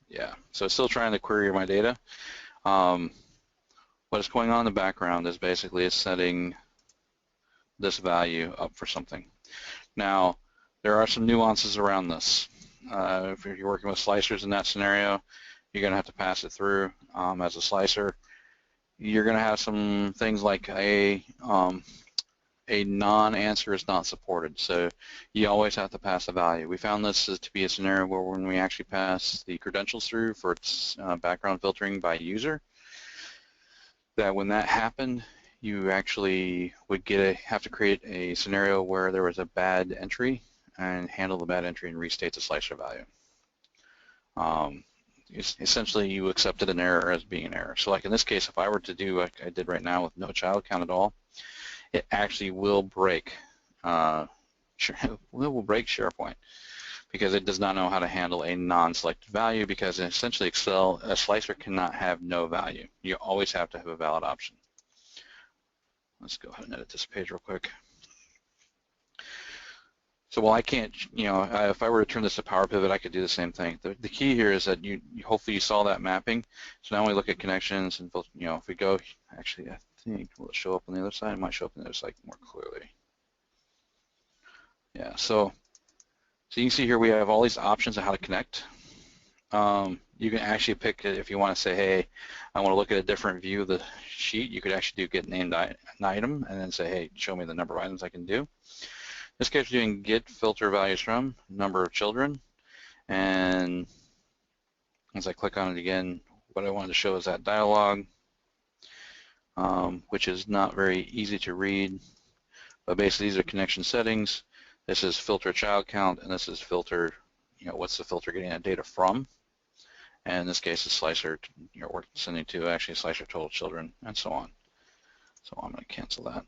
Yeah, so it's still trying to query my data. What is going on in the background is basically it's setting this value up for something. Now, there are some nuances around this. If you're working with slicers in that scenario, you're going to have to pass it through as a slicer. You're going to have some things like a non-answer is not supported, so you always have to pass a value. We found this to be a scenario where when we actually pass the credentials through for its background filtering by user, that when that happened, you actually would have to create a scenario where there was a bad entry and handle the bad entry and restate the slicer value. Essentially, you accepted an error as being an error. So like in this case, if I were to do like I did right now with no child count at all, it actually will break SharePoint because it does not know how to handle a non-selected value, because essentially Excel, a slicer cannot have no value. You always have to have a valid option. Let's go ahead and edit this page real quick. So while I can't, if I were to turn this to Power Pivot, I could do the same thing. The key here is that hopefully you saw that mapping. So now we look at connections, and if we go, actually I think will it show up on the other side? It might show up on the other side more clearly. Yeah, so you can see here we have all these options of how to connect. You can actually pick it if you want to say, hey, I want to look at a different view of the sheet. You could actually do get named an item and then say, hey, show me the number of items I can do. In this case, we're doing get filter values from number of children. And as I click on it again, what I wanted to show is that dialog, which is not very easy to read. But basically, these are connection settings. This is filter child count, and this is filter, what's the filter getting that data from? And in this case, it's slicer, we're sending to actually slicer total children, and so on. So I'm going to cancel that.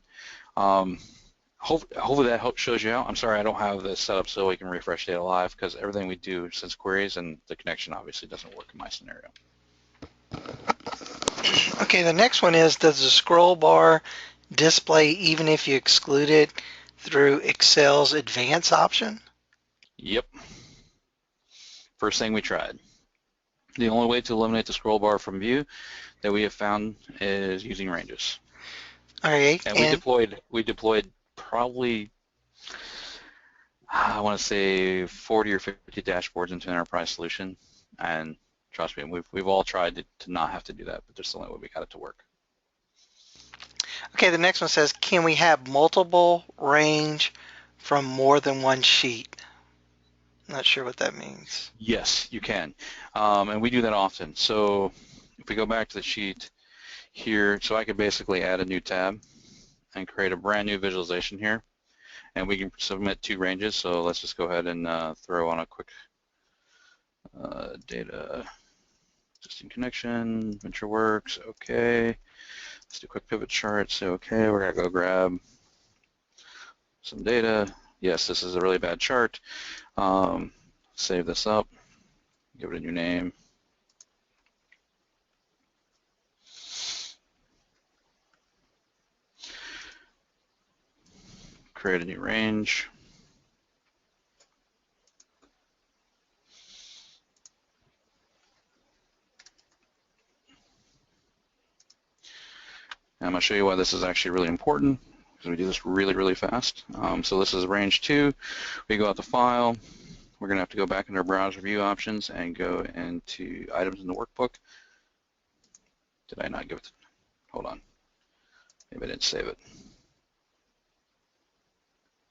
Hopefully that shows you out. I'm sorry I don't have this set up so we can refresh data live, because everything we do sends queries, and the connection obviously doesn't work in my scenario. Okay, the next one is, does the scroll bar display even if you exclude it through Excel's advanced option? Yep. First thing we tried. The only way to eliminate the scroll bar from view that we have found is using ranges. All right, and we deployed probably, I want to say 40 or 50 dashboards into an enterprise solution, and trust me, we've all tried to not have to do that, but there's the only way we got it to work. Okay, the next one says, can we have multiple range from more than one sheet? Not sure what that means. Yes, you can, and we do that often. So if we go back to the sheet here, so I could basically add a new tab and create a brand new visualization here, and we can submit 2 ranges. So let's just go ahead and throw on a quick data existing connection, venture works, okay. Let's do a quick pivot chart. So okay, we're gonna go grab some data. Yes, this is a really bad chart. Save this up, give it a new name. Create a new range. And I'm going to show you why this is actually really important, because we do this really, really fast. So this is range 2. We go out to File. We're going to have to go back into our browser view options and go into items in the workbook. Did I not give it? Hold on. Maybe I didn't save it.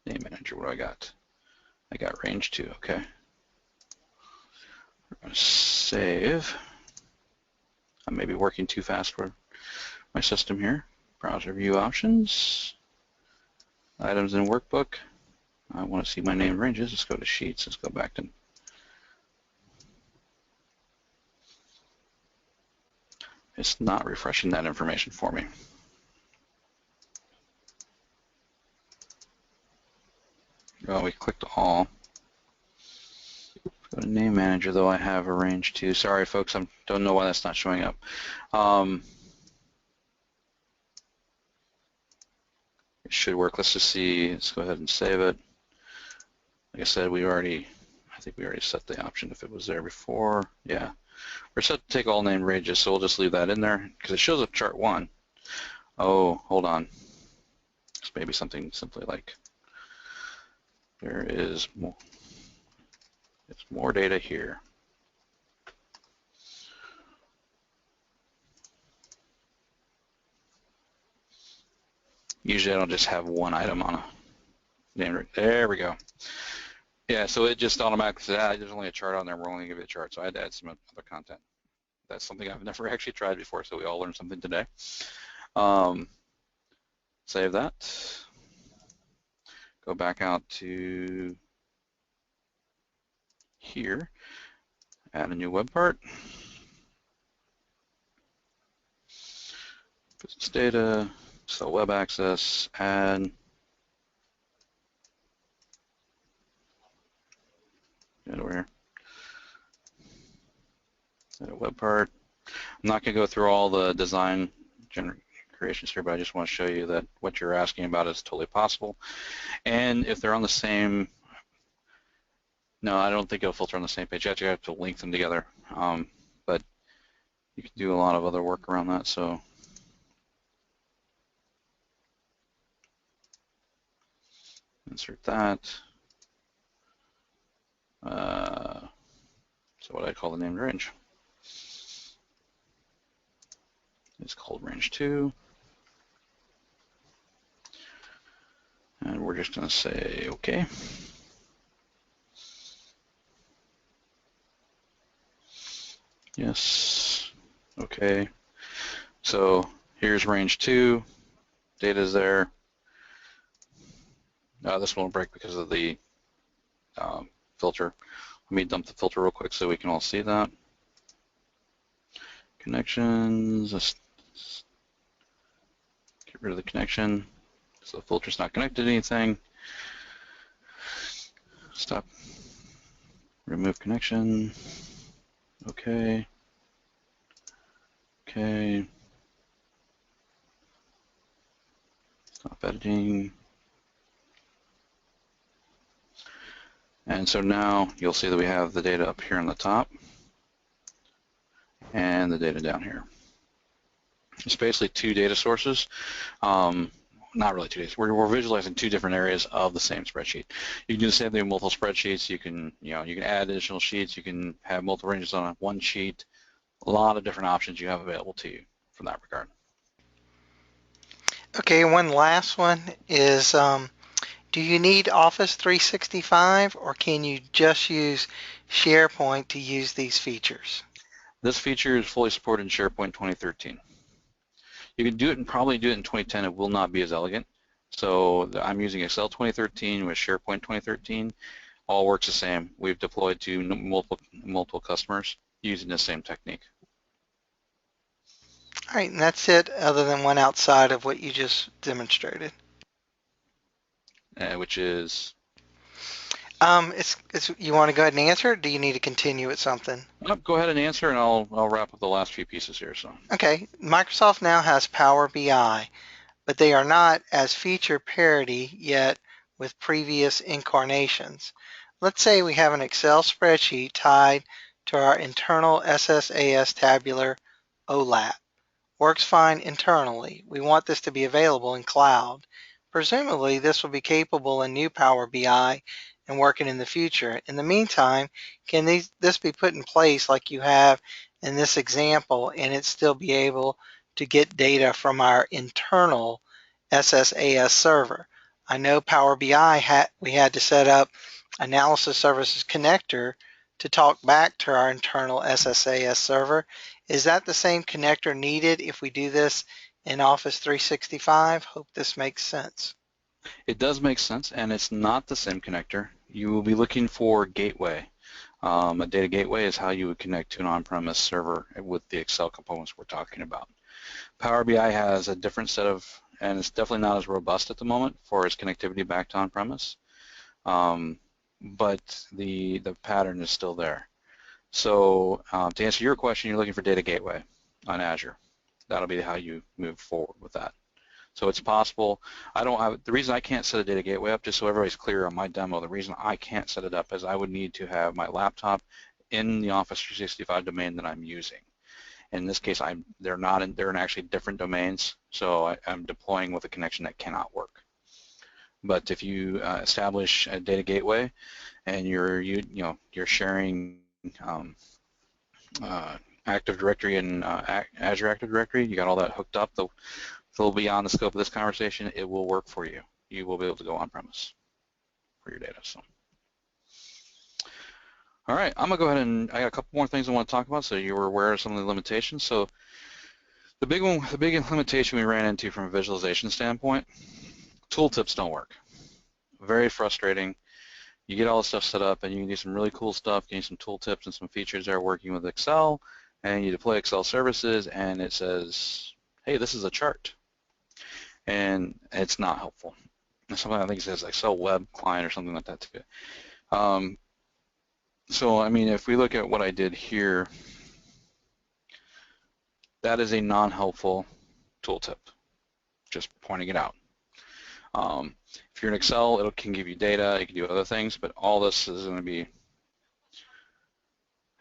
Name manager, what do I got? I got range 2, okay. We're going to save. I may be working too fast for my system here. Browser view options. Items in workbook. I want to see my named ranges. Let's go to sheets. Let's go back to. It's not refreshing that information for me. Oh, we clicked all. Go to name manager, though I have a range 2. Sorry, folks, I don't know why that's not showing up. It should work. Let's just see. Let's go ahead and save it. Like I said, I think we already set the option if it was there before. Yeah, we're set to take all named ranges, so we'll just leave that in there because it shows up chart 1. Oh, hold on. It's maybe something simply like there is more. It's more data here. Usually I don't just have one item on a name. There we go. Yeah, so it just automatically said, there's only a chart on there. We're only going to give you a chart. So I had to add some other content. That's something I've never actually tried before, so we all learned something today. Save that. Go back out to here. Add a new web part. Business data, so web access, add. Get over here. Add a web part. I'm not going to go through all the design creations here, but I just want to show you that what you're asking about is totally possible. And if they're on the same, no, I don't think it'll filter on the same page. You actually have to link them together. But you can do a lot of other work around that. So insert that. So what I call the named range. It's called range 2. And we're just going to say OK. Yes. OK. So here's range 2. Data is there. This won't break because of the filter. Let me dump the filter real quick so we can all see that. Connections. Let's get rid of the connection. So the filter's not connected to anything. Stop. Remove connection. Okay. Okay. Stop editing. And so now you'll see that we have the data up here on the top and the data down here. It's basically two data sources. Not really two data. We're visualizing two different areas of the same spreadsheet. You can do the same thing with multiple spreadsheets. You can add additional sheets. You can have multiple ranges on one sheet. A lot of different options you have available to you from that regard. Okay, one last one is, do you need Office 365 or can you just use SharePoint to use these features? This feature is fully supported in SharePoint 2013. You can do it and probably do it in 2010. It will not be as elegant. So I'm using Excel 2013 with SharePoint 2013. All works the same. We've deployed to multiple customers using the same technique. All right, and that's it other than one outside of what you just demonstrated. Which is? You want to go ahead and answer it? Or do you need to continue with something? Go ahead and answer, and I'll wrap up the last few pieces here. So. Okay, Microsoft now has Power BI, but they are not as feature parity yet with previous incarnations. Let's say we have an Excel spreadsheet tied to our internal SSAS tabular OLAP. Works fine internally. We want this to be available in cloud. Presumably, this will be capable in new Power BI and working in the future. In the meantime, can this be put in place like you have in this example and it still be able to get data from our internal SSAS server? I know Power BI we had to set up Analysis Services Connector to talk back to our internal SSAS server. Is that the same connector needed if we do this in Office 365? Hope this makes sense. It does make sense, and it's not the same connector. You will be looking for gateway. A data gateway is how you would connect to an on-premise server with the Excel components we're talking about. Power BI has a different set of, and it's definitely not as robust at the moment for its connectivity back to on-premise. but the pattern is still there. So to answer your question, you're looking for data gateway on Azure. That'll be how you move forward with that. So it's possible. The reason I can't set a data gateway up, just so everybody's clear on my demo, the reason I can't set it up is I would need to have my laptop in the Office 365 domain that I'm using. In this case, they're in actually different domains, so I'm deploying with a connection that cannot work. But if you establish a data gateway and you're sharing Active Directory and Azure Active Directory, you got all that hooked up, though beyond the scope of this conversation, it will work for you. You will be able to go on-premise for your data. So, all right, I'm gonna go ahead and I got a couple more things I want to talk about, so you're aware of some of the limitations. So, the big limitation we ran into from a visualization standpoint, tooltips don't work. Very frustrating. You get all the stuff set up, and you can do some really cool stuff, getting some tooltips and some features there working with Excel, and you deploy Excel services, and it says, hey, this is a chart. And it's not helpful. Something I think it says Excel web client or something like that too. So I mean, if we look at what I did here, that is a non-helpful tooltip. Just pointing it out. If you're in Excel, it can give you data, it can do other things, but all this is going to be,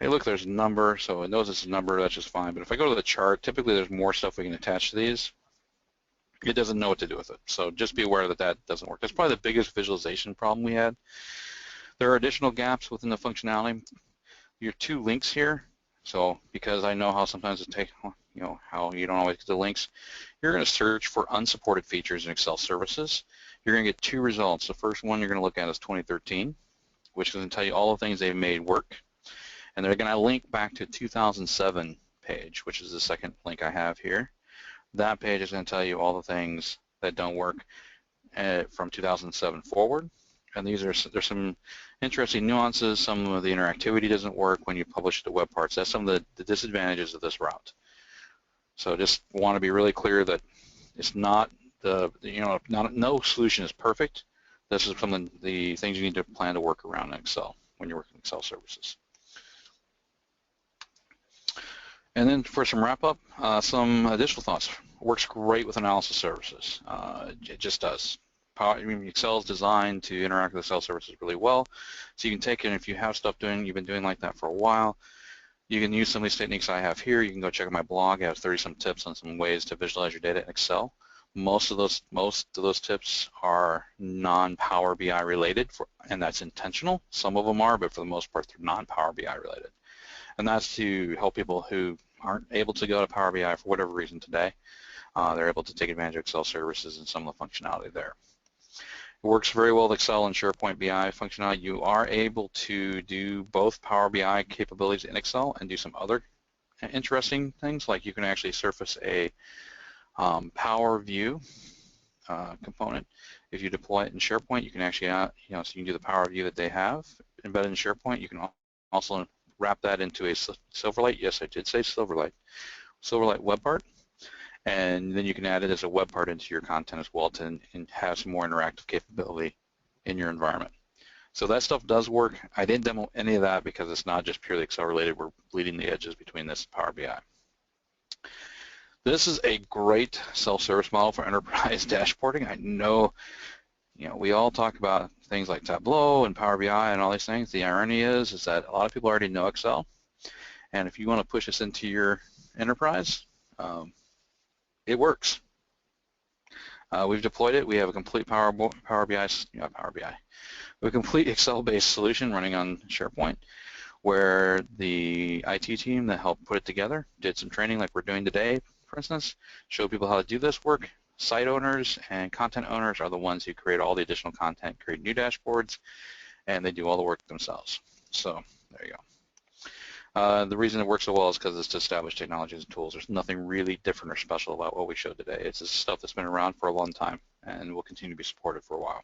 hey, look, there's a number, so it knows it's a number, that's just fine. But if I go to the chart, typically there's more stuff we can attach to these. It doesn't know what to do with it. So just be aware that that doesn't work. That's probably the biggest visualization problem we had. There are additional gaps within the functionality. Your two links here, so because I know how sometimes it takes, how you don't always get the links, you're going to search for unsupported features in Excel services. You're going to get two results. The first one you're going to look at is 2013, which is going to tell you all the things they've made work. And they're going to link back to 2007 page, which is the second link I have here. That page is going to tell you all the things that don't work from 2007 forward. And there's some interesting nuances. Some of the interactivity doesn't work when you publish the web parts. That's some of the disadvantages of this route. So just want to be really clear that it's not no solution is perfect. This is some of the things you need to plan to work around in Excel when you're working Excel services. And then for some wrap up, some additional thoughts. Works great with analysis services. It just does. Excel is designed to interact with Excel services really well. So you can take it, and if you have stuff you've been doing like that for a while, you can use some of these techniques I have here. You can go check out my blog. I have 30-some tips on some ways to visualize your data in Excel. Most of those tips are non-Power BI related, and that's intentional. Some of them are, but for the most part, they're non-Power BI related. And that's to help people who aren't able to go to Power BI for whatever reason today. They're able to take advantage of Excel services and some of the functionality there. It works very well with Excel and SharePoint BI functionality. You are able to do both Power BI capabilities in Excel and do some other interesting things, like you can actually surface a Power View component. If you deploy it in SharePoint, you can actually, so you can do the Power View that they have embedded in SharePoint. You can also wrap that into a Silverlight. Yes, I did say Silverlight webpart. And then you can add it as a web part into your content as well to have some more interactive capability in your environment. So that stuff does work. I didn't demo any of that because it's not just purely Excel related. We're bleeding the edges between this and Power BI. This is a great self-service model for enterprise dashboarding. I know, we all talk about things like Tableau and Power BI and all these things. The irony is that a lot of people already know Excel. And if you want to push this into your enterprise, it works. We've deployed it. We have a complete Power BI. We have a complete Excel-based solution running on SharePoint, where the IT team that helped put it together did some training like we're doing today, for instance, showed people how to do this work. Site owners and content owners are the ones who create all the additional content, create new dashboards, and they do all the work themselves. So there you go. The reason it works so well is because it's established technologies and tools. There's nothing really different or special about what we showed today. It's just stuff that's been around for a long time and will continue to be supported for a while.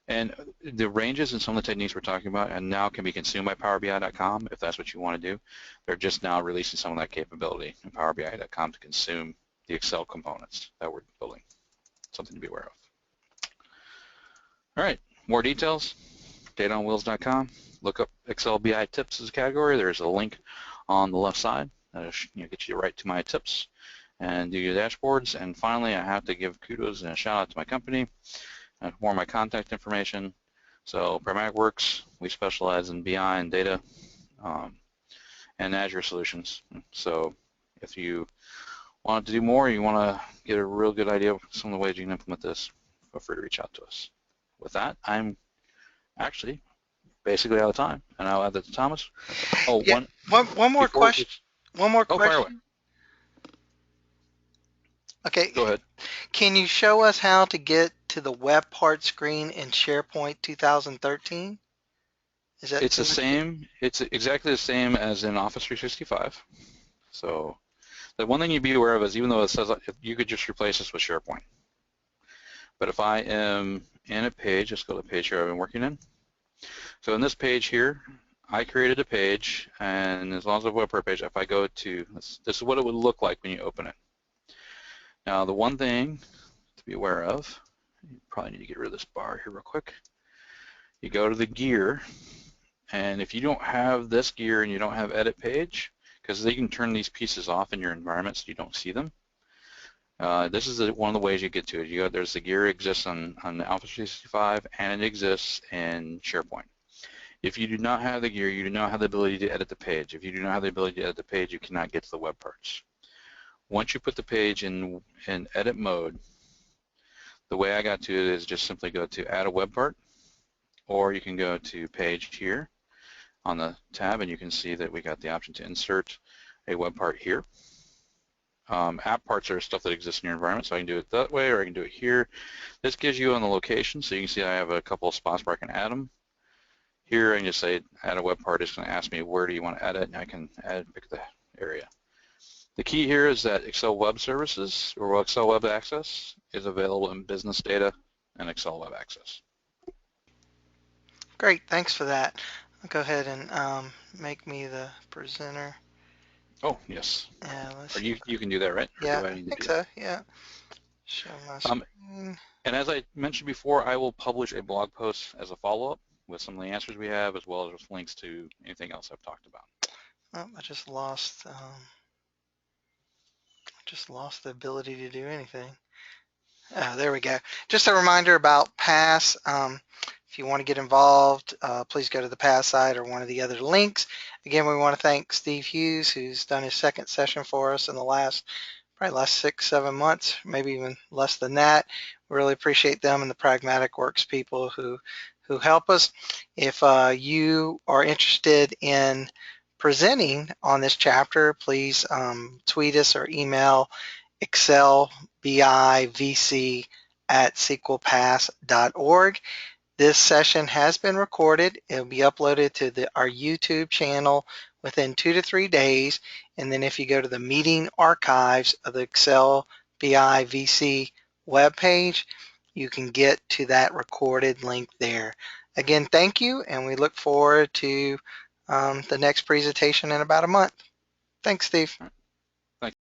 And the ranges and some of the techniques we're talking about and now can be consumed by PowerBI.com if that's what you want to do. They're just now releasing some of that capability in PowerBI.com to consume the Excel components that we're building. Something to be aware of. All right, more details. dataonwheels.com. Look up Excel BI tips as a category. There's a link on the left side that'll get you right to my tips and do your dashboards. And finally, I have to give kudos and a shout out to my company and more of my contact information. So Pragmatic Works, we specialize in BI and data and Azure solutions. So if you want to do more, you want to get a real good idea of some of the ways you can implement this, feel free to reach out to us. With that, I'm actually basically out of time, and I'll add that to Thomas. Oh, Yeah. One more before question. One more oh, fire away. question. Okay. Go ahead. Can you show us how to get to the web part screen in SharePoint 2013? Is that It's too the much? same. It's exactly the same as in Office 365. So the one thing you'd be aware of is even though it says you could just replace this with SharePoint. But if I am in a page, let's go to the page here I've been working in. So in this page here, I created a page, and as long as I have a web part page, if I go to, this is what it would look like when you open it. Now the one thing to be aware of, you probably need to get rid of this bar here real quick. You go to the gear, and if you don't have this gear and you don't have edit page, because they can turn these pieces off in your environment so you don't see them. This is one of the ways you get to it. There's the gear exists on Office 365 and it exists in SharePoint. If you do not have the gear, you do not have the ability to edit the page. If you do not have the ability to edit the page, you cannot get to the web parts. Once you put the page in edit mode, the way I got to it is just simply go to add a web part, or you can go to page here on the tab, and you can see that we got the option to insert a web part here. App parts are stuff that exists in your environment, so I can do it that way, or I can do it here. This gives you on the location, so you can see I have a couple of spots where I can add them. Here I can just say add a web part. It's going to ask me where do you want to add it, and I can pick the area. The key here is that Excel Web Services or Excel Web Access is available in Business Data and Excel Web Access. Great. Thanks for that. I'll go ahead and make me the presenter. Oh, yes. Let's Or see. you can do that, right? Or Yeah, do I I need to think do that? so. Yeah. Show my screen. And as I mentioned before, I will publish a blog post as a follow-up with some of the answers we have, as well as with links to anything else I've talked about. Oh, I just lost the ability to do anything. Oh, there we go. Just a reminder about PASS. If you want to get involved, please go to the PASS site or one of the other links. Again, we want to thank Steve Hughes, who's done his second session for us in the probably last 6-7 months, maybe even less than that. We really appreciate them and the Pragmatic Works people who help us. If you are interested in presenting on this chapter, please tweet us or email excelbivc@sequelpass.org. This session has been recorded. It will be uploaded to our YouTube channel within 2 to 3 days. And then if you go to the meeting archives of the Excel BIVC webpage, you can get to that recorded link there. Again, thank you, and we look forward to the next presentation in about a month. Thanks, Steve.